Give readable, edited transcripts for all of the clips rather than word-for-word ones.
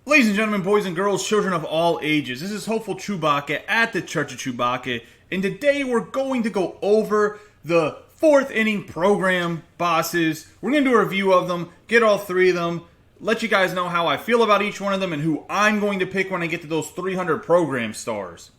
Ladies and gentlemen, boys and girls, children of all ages, this is Hopeful Chewbacca at the Church of Chewbacca, and today we're going to go over the 4th inning program bosses. We're going to do a review of them, get all 3 of them, let you guys know how I feel about each one of them and who I'm going to pick when I get to those 300 program stars.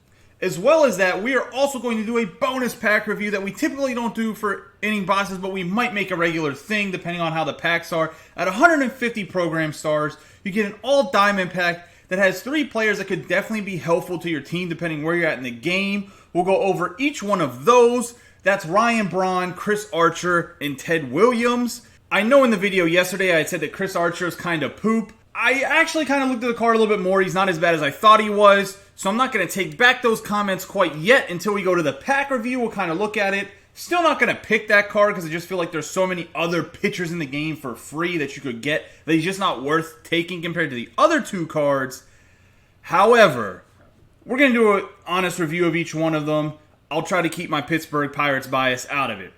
As well as that, we are also going to do a bonus pack review that we typically don't do for inning bosses, but we might make a regular thing depending on how the packs are. At 150 program stars, you get an all-diamond pack that has 3 players that could definitely be helpful to your team depending where you're at in the game. We'll go over each one of those. That's Ryan Braun, Chris Archer, and Ted Williams. I know in the video yesterday I said that Chris Archer is kind of poop. I actually kind of looked at the card a little bit more. He's not as bad as I thought he was. So I'm not going to take back those comments quite yet until we go to the pack review. We'll kind of look at it. Still not going to pick that card because I just feel like there's so many other pitchers in the game for free that you could get that he's just not worth taking compared to the other 2 cards. However, we're going to do an honest review of each one of them. I'll try to keep my Pittsburgh Pirates bias out of it.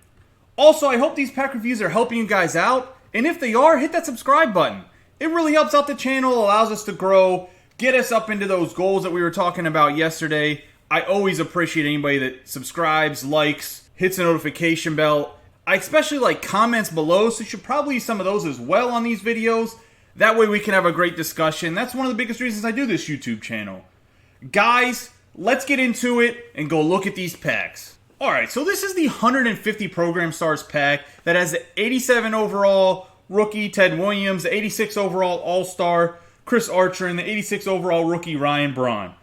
Also, I hope these pack reviews are helping you guys out. And if they are, hit that subscribe button. It really helps out the channel, allows us to grow, get us up into those goals that we were talking about yesterday. I always appreciate anybody that subscribes, likes, hits the notification bell. I especially like comments below, so you should probably use some of those as well on these videos. That way we can have a great discussion. That's one of the biggest reasons I do this YouTube channel. Guys, let's get into it and go look at these packs. Alright, so this is the 150 Program Stars pack that has the 87 overall rookie Ted Williams, the 86 overall All-Star Chris Archer, and the 86 overall rookie Ryan Braun.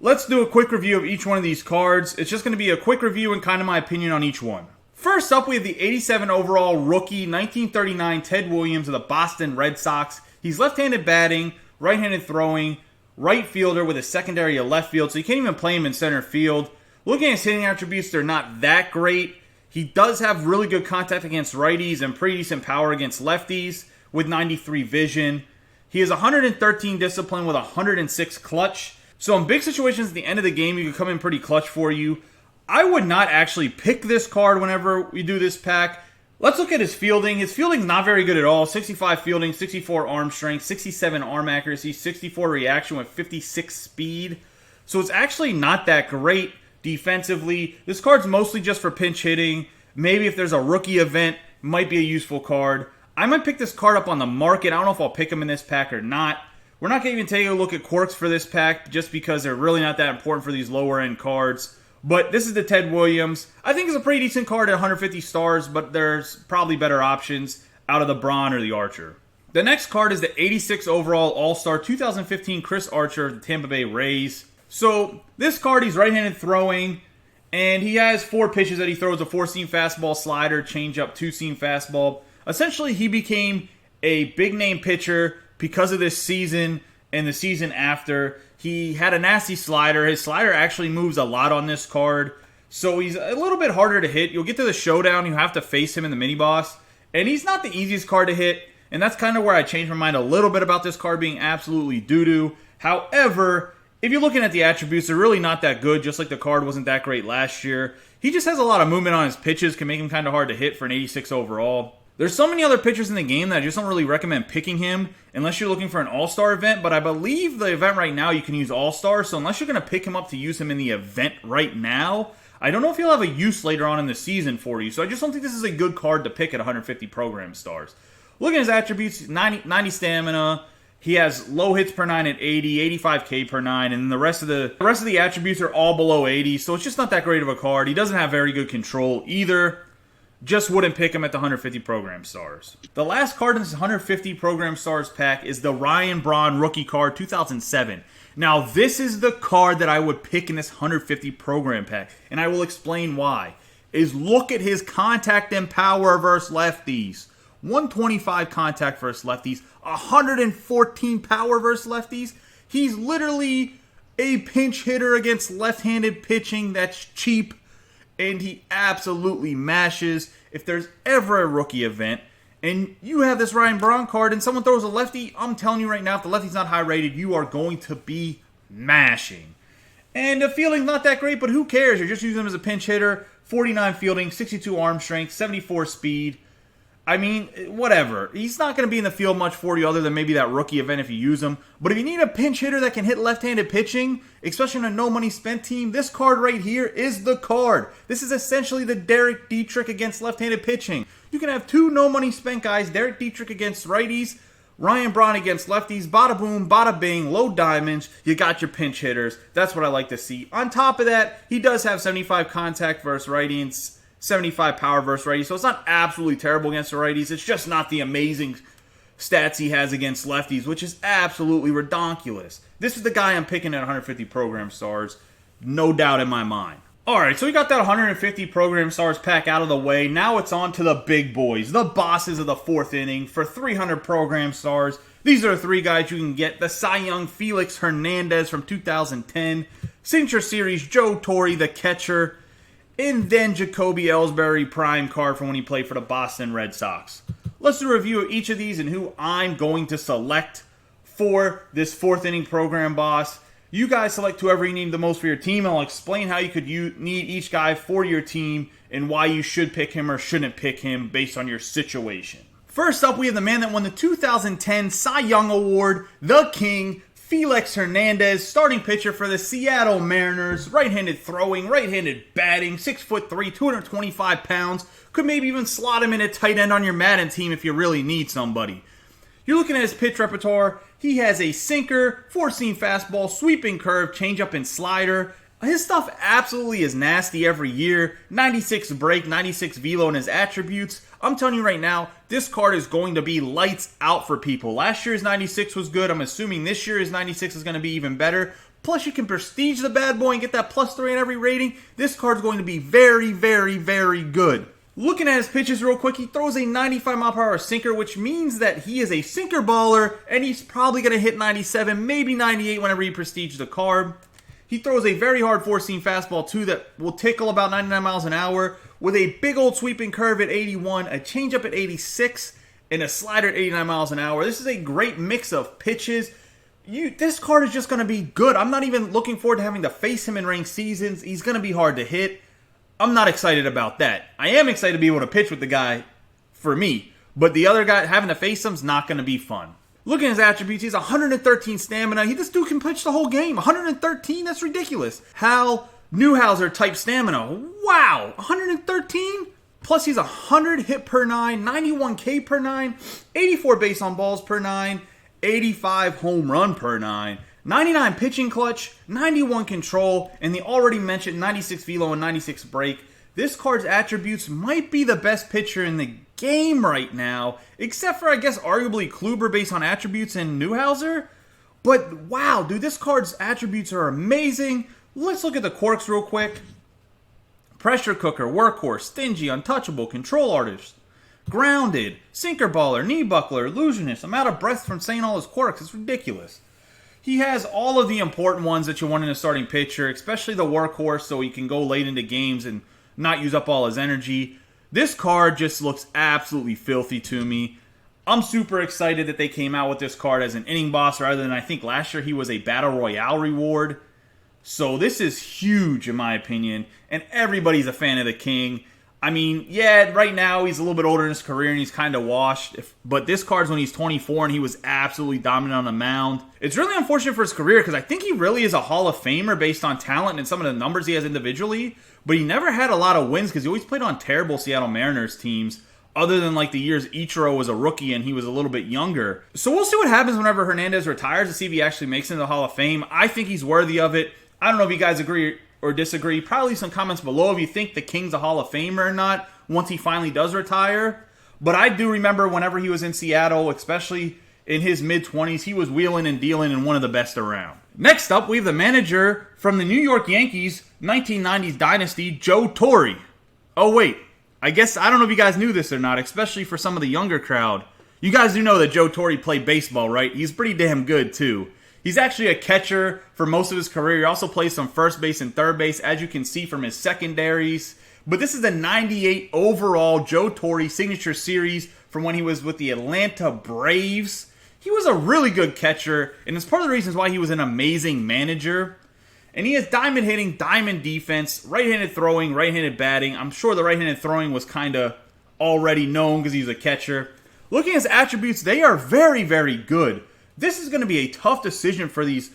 Let's do a quick review of each one of these cards. It's just going to be a quick review and kind of my opinion on each one. First up, we have the 87 overall rookie 1939 Ted Williams of the Boston Red Sox. He's left-handed batting, right-handed throwing, right fielder with a secondary of left field, so you can't even play him in center field. Looking at his hitting attributes, they're not that great. He does have really good contact against righties and pretty decent power against lefties with 93 vision. He has 113 discipline with 106 clutch. So in big situations at the end of the game, you can come in pretty clutch for you. I would not actually pick this card whenever we do this pack. Let's look at his fielding. His fielding's not very good at all. 65 fielding, 64 arm strength, 67 arm accuracy, 64 reaction with 56 speed. So it's actually not that great defensively. This card's mostly just for pinch hitting. Maybe if there's a rookie event, might be a useful card. I might pick this card up on the market. I don't know if I'll pick him in this pack or not. We're not going to even take a look at quirks for this pack just because they're really not that important for these lower end cards. But this is the Ted Williams. I think it's a pretty decent card at 150 stars, but there's probably better options out of the Braun or the Archer. The next card is the 86 overall All-Star 2015 Chris Archer of the Tampa Bay Rays. So this card, he's right-handed throwing, and he has 4 pitches that he throws: a 4-seam fastball, slider, changeup, 2-seam fastball. Essentially, he became a big-name pitcher because of this season and the season after. He had a nasty slider. His slider actually moves a lot on this card, so he's a little bit harder to hit. You'll get to the showdown, you have to face him in the mini-boss, and he's not the easiest card to hit, and that's kind of where I changed my mind a little bit about this card being absolutely doo-doo. However, if you're looking at the attributes, they're really not that good, just like the card wasn't that great last year. He just has a lot of movement on his pitches, can make him kind of hard to hit for an 86 overall. There's so many other pitchers in the game that I just don't really recommend picking him unless you're looking for an All-Star event, but I believe the event right now you can use All-Star, so unless you're going to pick him up to use him in the event right now, I don't know if he'll have a use later on in the season for you, so I just don't think this is a good card to pick at 150 program stars. Looking at his attributes, 90 stamina, he has low hits per 9 at 80, 85 K per 9, and the rest of the attributes are all below 80, so it's just not that great of a card. He doesn't have very good control either. Just wouldn't pick him at the 150 program stars. The last card in this 150 program stars pack is the Ryan Braun rookie card 2007. Now this is the card that I would pick in this 150 program pack, and I will explain why. Look at his contact and power versus lefties. 125 contact versus lefties, 114 power versus lefties. He's literally a pinch hitter against left-handed pitching that's cheap, and he absolutely mashes. If there's ever a rookie event and you have this Ryan Braun card and someone throws a lefty, I'm telling you right now, if the lefty's not high rated, you are going to be mashing. And the fielding's not that great, but who cares? You're just using him as a pinch hitter. 49 fielding, 62 arm strength, 74 speed. I mean, whatever. He's not going to be in the field much for you other than maybe that rookie event if you use him. But if you need a pinch hitter that can hit left-handed pitching, especially on a no-money-spent team, this card right here is the card. This is essentially the Derek Dietrich against left-handed pitching. You can have two no-money-spent guys, Derek Dietrich against righties, Ryan Braun against lefties, bada boom, bada bing, low diamonds, you got your pinch hitters. That's what I like to see. On top of that, he does have 75 contact versus righties, 75 power versus righties, so it's not absolutely terrible against the righties. It's just not the amazing stats he has against lefties, which is absolutely redonkulous. This is the guy I'm picking at 150 program stars, no doubt in my mind. Alright, so we got that 150 program stars pack out of the way. Now it's on to the big boys, the bosses of the fourth inning for 300 program stars. These are the three guys you can get. The Cy Young Felix Hernandez from 2010, Signature Series Joe Torre, the catcher, and then Jacoby Ellsbury prime card from when he played for the Boston Red Sox. Let's do a review of each of these and who I'm going to select for this fourth inning program boss. You guys select whoever you need the most for your team. I'll explain how you could need each guy for your team and why you should pick him or shouldn't pick him based on your situation. First up, we have the man that won the 2010 Cy Young Award, the King, Felix Hernandez, starting pitcher for the Seattle Mariners, right-handed throwing, right-handed batting, 6'3", 225 pounds. Could maybe even slot him in a tight end on your Madden team if you really need somebody. You're looking at his pitch repertoire. He has a sinker, four-seam fastball, sweeping curve, changeup, and slider. His stuff absolutely is nasty every year. 96 break, 96 velo in his attributes. I'm telling you right now, this card is going to be lights out for people. Last year's 96 was good. I'm assuming this year's 96 is going to be even better. Plus, you can prestige the bad boy and get that +3 in every rating. This card's going to be very, very, very good. Looking at his pitches real quick, he throws a 95 mile per hour sinker, which means that he is a sinker baller, and he's probably going to hit 97, maybe 98 whenever he prestiges the card. He throws a very hard four-seam fastball, too, that will tickle about 99 miles an hour, with a big old sweeping curve at 81, a changeup at 86, and a slider at 89 miles an hour. This is a great mix of pitches. This card is just going to be good. I'm not even looking forward to having to face him in ranked seasons. He's going to be hard to hit. I'm not excited about that. I am excited to be able to pitch with the guy for me, but the other guy, having to face him, is not going to be fun. Looking at his attributes, he's 113 stamina. This dude can pitch the whole game. 113? That's ridiculous. Hal Newhouser type stamina. Wow! 113? Plus he's 100 hit per 9, 91 K per 9, 84 base on balls per 9, 85 home run per 9, 99 pitching clutch, 91 control, and the already mentioned 96 velo and 96 break. This card's attributes might be the best pitcher in the game right now, except for, I guess, arguably Kluber based on attributes and Newhouser. But wow, dude, this card's attributes are amazing. Let's look at the quirks real quick. Pressure cooker, workhorse, stingy, untouchable, control artist, grounded, sinker baller, knee buckler, illusionist. I'm out of breath from saying all his quirks. It's ridiculous. He has all of the important ones that you want in a starting pitcher, especially the workhorse, so he can go late into games and not use up all his energy. This card just looks absolutely filthy to me. I'm super excited that they came out with this card as an inning boss, rather than, I think last year he was a Battle Royale reward. So this is huge in my opinion, and everybody's a fan of the King. I mean, yeah, right now he's a little bit older in his career and he's kind of washed. But this card's when he's 24 and he was absolutely dominant on the mound. It's really unfortunate for his career because I think he really is a Hall of Famer based on talent and some of the numbers he has individually. But he never had a lot of wins because he always played on terrible Seattle Mariners teams, other than like the years Ichiro was a rookie and he was a little bit younger. So we'll see what happens whenever Hernandez retires to see if he actually makes it into the Hall of Fame. I think he's worthy of it. I don't know if you guys agree or disagree. Probably some comments below if you think the King's a Hall of Famer or not once he finally does retire. But I do remember whenever he was in Seattle, especially in his mid-20s, he was wheeling and dealing and one of the best around. Next up, we have the manager from the New York Yankees 1990s Dynasty, Joe Torre. Oh wait, I don't know if you guys knew this or not, especially for some of the younger crowd. You guys do know that Joe Torre played baseball, right? He's pretty damn good too. He's actually a catcher for most of his career. He also plays some first base and third base, as you can see from his secondaries. But this is the 98 overall Joe Torre Signature Series from when he was with the Atlanta Braves. He was a really good catcher, and it's part of the reasons why he was an amazing manager. And he has diamond hitting, diamond defense, right-handed throwing, right-handed batting. I'm sure the right-handed throwing was kind of already known because he's a catcher. Looking at his attributes, they are very, very good. This is going to be a tough decision for these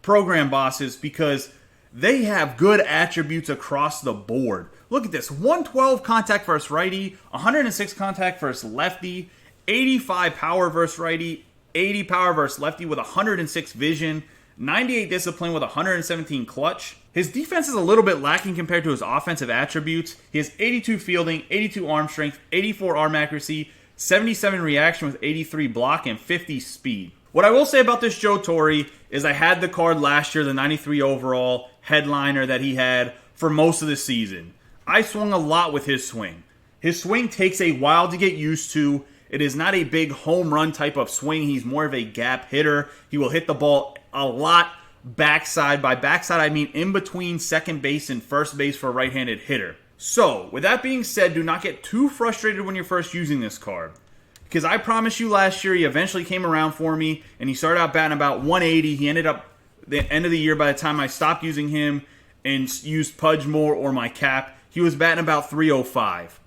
program bosses because they have good attributes across the board. Look at this. 112 contact versus righty, 106 contact versus lefty, 85 power versus righty, 80 power versus lefty with 106 vision, 98 discipline with 117 clutch. His defense is a little bit lacking compared to his offensive attributes. He has 82 fielding, 82 arm strength, 84 arm accuracy, 77 reaction with 83 block, and 50 speed. What I will say about this Joe Torre is I had the card last year, the 93 overall headliner that he had for most of the season. I swung a lot with his swing. His swing takes a while to get used to. It is not a big home run type of swing. He's more of a gap hitter. He will hit the ball a lot backside. By backside, I mean in between second base and first base for a right-handed hitter. So, with that being said, do not get too frustrated when you're first using this card. Because I promise you last year, he eventually came around for me, and he started out batting about 180. He ended up, the end of the year, by the time I stopped using him and used Pudge more or my cap, he was batting about 305.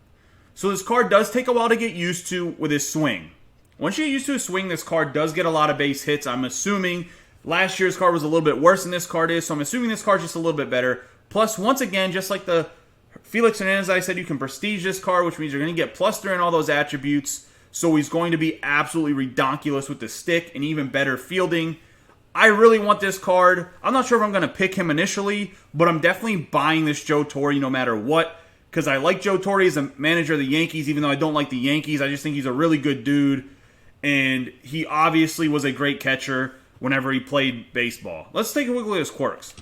So this card does take a while to get used to with his swing. Once you get used to his swing, this card does get a lot of base hits. I'm assuming last year's card was a little bit worse than this card is, so I'm assuming this card's just a little bit better. Plus, once again, just like the Felix Hernandez, I said you can prestige this card, which means you're going to get plus 3 in all those attributes. So he's going to be absolutely redonkulous with the stick and even better fielding. I really want this card. I'm not sure if I'm going to pick him initially, but I'm definitely buying this Joe Torre no matter what. Because I like Joe Torre as a manager of the Yankees, even though I don't like the Yankees. I just think he's a really good dude. And he obviously was a great catcher whenever he played baseball. Let's take a look at his quirks.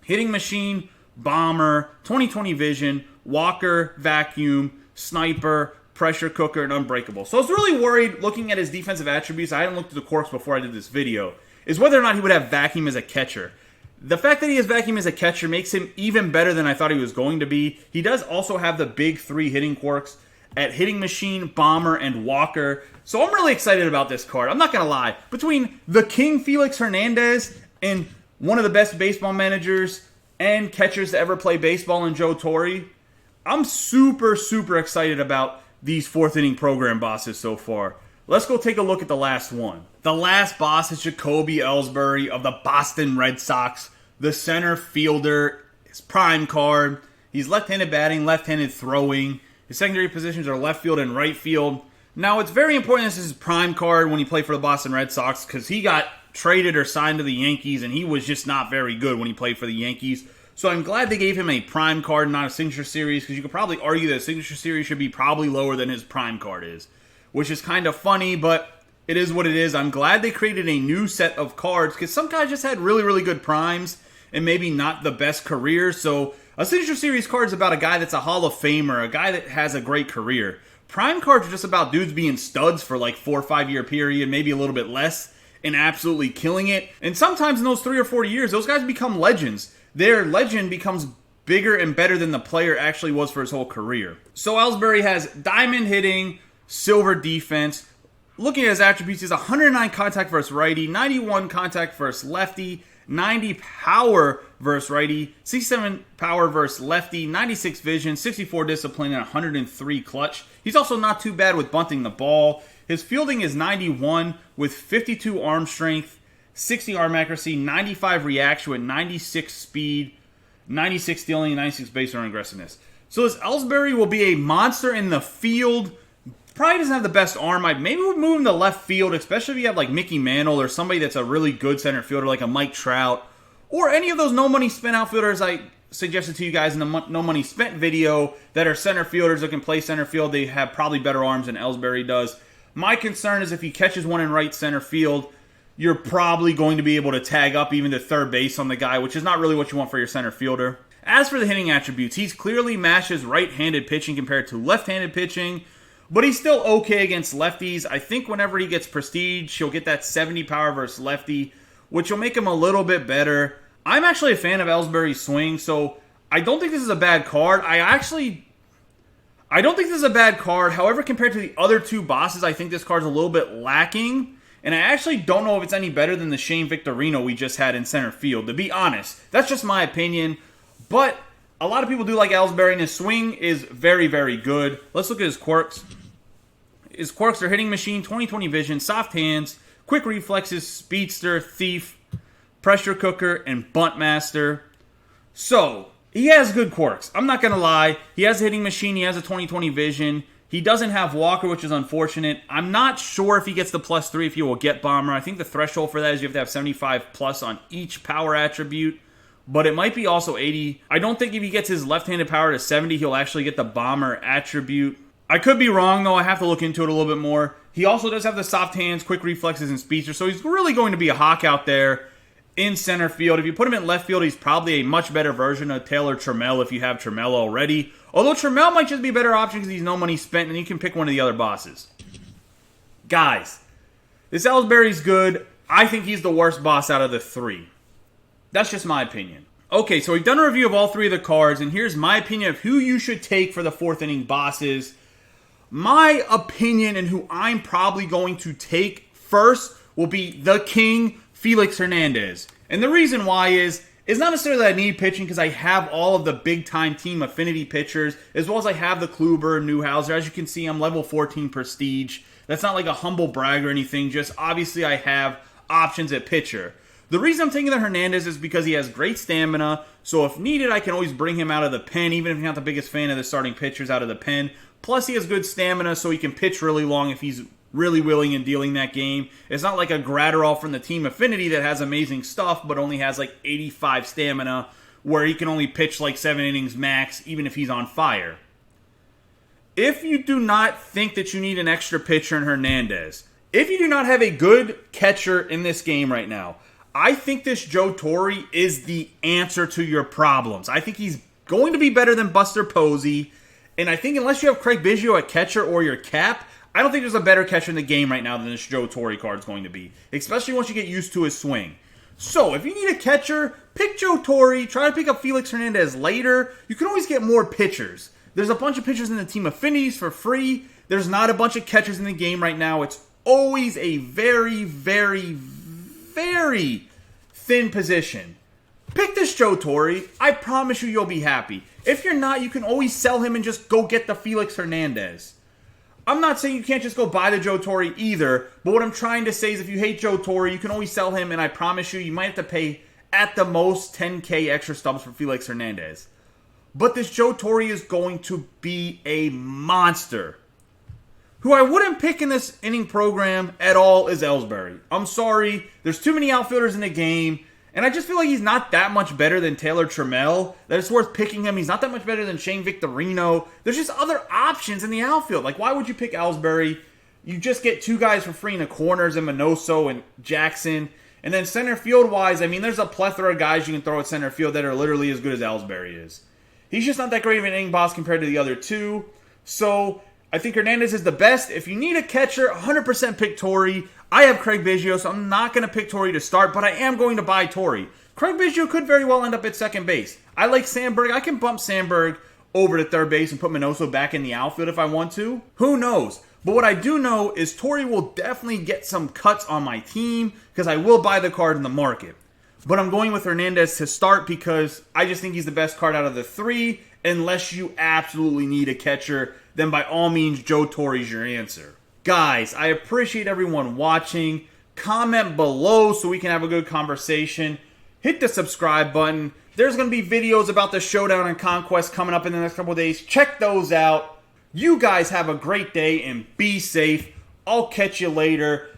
Hitting machine, bomber, 20/20 vision, walker, vacuum, sniper, pressure cooker, and unbreakable. So I was really worried looking at his defensive attributes. I hadn't looked at the quirks before I did this video. Is whether or not he would have vacuum as a catcher. The fact that he has vacuum as a catcher makes him even better than I thought he was going to be. He does also have the big 3 hitting quirks at hitting machine, bomber, and walker. So I'm really excited about this card. I'm not going to lie. Between the King Felix Hernandez and one of the best baseball managers and catchers to ever play baseball in Joe Torre, I'm super, super excited about these 4th inning program bosses so far. Let's go take a look at the last one. The last boss is Jacoby Ellsbury of the Boston Red Sox, the center fielder, his prime card. He's left-handed batting, left-handed throwing. His secondary positions are left field and right field. Now, it's very important this is his prime card when he played for the Boston Red Sox because he got traded or signed to the Yankees, and he was just not very good when he played for the Yankees. So I'm glad they gave him a prime card, not a signature series, because you could probably argue that a signature series should be probably lower than his prime card is, which is kind of funny, but it is what it is. I'm glad they created a new set of cards, because some guys just had really, really good primes, and maybe not the best careers. So a signature series card is about a guy that's a Hall of Famer, a guy that has a great career. Prime cards are just about dudes being studs for like 4 or 5 year period, maybe a little bit less, and absolutely killing it. And sometimes in those 3 or 4 years, those guys become legends. Their legend becomes bigger and better than the player actually was for his whole career. So Ellsbury has diamond hitting, silver defense. Looking at his attributes, he has 109 contact versus righty, 91 contact versus lefty, 90 power versus righty, 67 power versus lefty, 96 vision, 64 discipline, and 103 clutch. He's also not too bad with bunting the ball. His fielding is 91 with 52 arm strength, 60 arm accuracy, 95 reaction with 96 speed, 96 stealing, and 96 base running aggressiveness. So this Ellsbury will be a monster in the field. Probably doesn't have the best arm. Maybe we'll move him to left field, especially if you have like Mickey Mantle or somebody that's a really good center fielder like a Mike Trout, or any of those no money spent outfielders I suggested to you guys in the no money spent video that are center fielders that can play center field. They have probably better arms than Ellsbury does. My concern is if he catches one in right center field, you're probably going to be able to tag up even to third base on the guy, which is not really what you want for your center fielder. As for the hitting attributes, he's clearly matches right-handed pitching compared to left-handed pitching, but he's still okay against lefties. I think whenever he gets prestige, he'll get that 70 power versus lefty, which will make him a little bit better. I'm actually a fan of Ellsbury's swing, so I don't think this is a bad card. I don't think this is a bad card. However, compared to the other 2 bosses, I think this card's a little bit lacking. And I actually don't know if it's any better than the Shane Victorino we just had in center field, to be honest. That's just my opinion. But A lot of people do like Ellsbury, and his swing is very, very good. Let's look at his quirks. His quirks are hitting machine, 20/20 vision, soft hands, quick reflexes, speedster, thief, pressure cooker, and bunt master. So, he has good quirks. I'm not going to lie. He has a hitting machine. He has a 20/20 vision. He doesn't have Walker, which is unfortunate. I'm not sure if he gets the +3 if he will get Bomber. I think the threshold for that is you have to have 75 plus on each power attribute. But it might be also 80. I don't think if he gets his left-handed power to 70, he'll actually get the Bomber attribute. I could be wrong, though. I have to look into it a little bit more. He also does have the soft hands, quick reflexes, and speedster. So he's really going to be a hawk out there in center field. If you put him in left field, he's probably a much better version of Taylor Trammell if you have Trammell already. Although Trammell might just be a better option because he's no money spent and you can pick one of the other bosses. Guys, this Ellsbury's good. I think he's the worst boss out of the three. That's just my opinion. Okay, so we've done a review of all three of the cards, and here's my opinion of who you should take for the 4th inning bosses. My opinion and who I'm probably going to take first will be the King, Felix Hernandez. And the reason why is, it's not necessarily that I need pitching because I have all of the big-time team affinity pitchers, as well as I have the Kluber, Newhouser. As you can see, I'm level 14 prestige. That's not like a humble brag or anything, just obviously I have options at pitcher. The reason I'm taking the Hernandez is because he has great stamina, so if needed, I can always bring him out of the pen, even if I'm not the biggest fan of the starting pitchers out of the pen. Plus, he has good stamina, so he can pitch really long if he's really willing and dealing that game. It's not like a Gratterall from the Team Affinity that has amazing stuff, but only has like 85 stamina, where he can only pitch like 7 innings max, even if he's on fire. If you do not think that you need an extra pitcher in Hernandez, if you do not have a good catcher in this game right now, I think this Joe Torre is the answer to your problems. I think he's going to be better than Buster Posey. And I think unless you have Craig Biggio at catcher or your cap, I don't think there's a better catcher in the game right now than this Joe Torre card is going to be. Especially once you get used to his swing. So, if you need a catcher, pick Joe Torre. Try to pick up Felix Hernandez later. You can always get more pitchers. There's a bunch of pitchers in the team affinities for free. There's not a bunch of catchers in the game right now. It's always a very, very, very thin position. Pick this Joe Torre. I promise you you'll be happy. If you're not, you can always sell him and just go get the Felix Hernandez. I'm not saying you can't just go buy the Joe Torre either, but what I'm trying to say is if you hate Joe Torre, you can always sell him, and I promise you, you might have to pay at the most $10K extra stubs for Felix Hernandez. But this Joe Torre is going to be a monster. Who I wouldn't pick in this inning program at all is Ellsbury. I'm sorry. There's too many outfielders in the game. And I just feel like he's not that much better than Taylor Trammell, that it's worth picking him. He's not that much better than Shane Victorino. There's just other options in the outfield. Like, why would you pick Ellsbury? You just get 2 guys for free in the corners, and Minoso and Jackson. And then center field-wise, I mean, there's a plethora of guys you can throw at center field that are literally as good as Ellsbury is. He's just not that great of an inning boss compared to the other two. So I think Hernandez is the best. If you need a catcher, 100% pick Torre. I have Craig Biggio, so I'm not going to pick Torre to start, but I am going to buy Torre. Craig Biggio could very well end up at second base. I like Sandberg. I can bump Sandberg over to third base and put Minoso back in the outfield if I want to. Who knows? But what I do know is Torre will definitely get some cuts on my team because I will buy the card in the market. But I'm going with Hernandez to start because I just think he's the best card out of the 3. Unless you absolutely need a catcher, then by all means, Joe Torre is your answer. Guys, I appreciate everyone watching. Comment below so we can have a good conversation. Hit the subscribe button. There's going to be videos about the Showdown and Conquest coming up in the next couple of days. Check those out. You guys have a great day and be safe. I'll catch you later.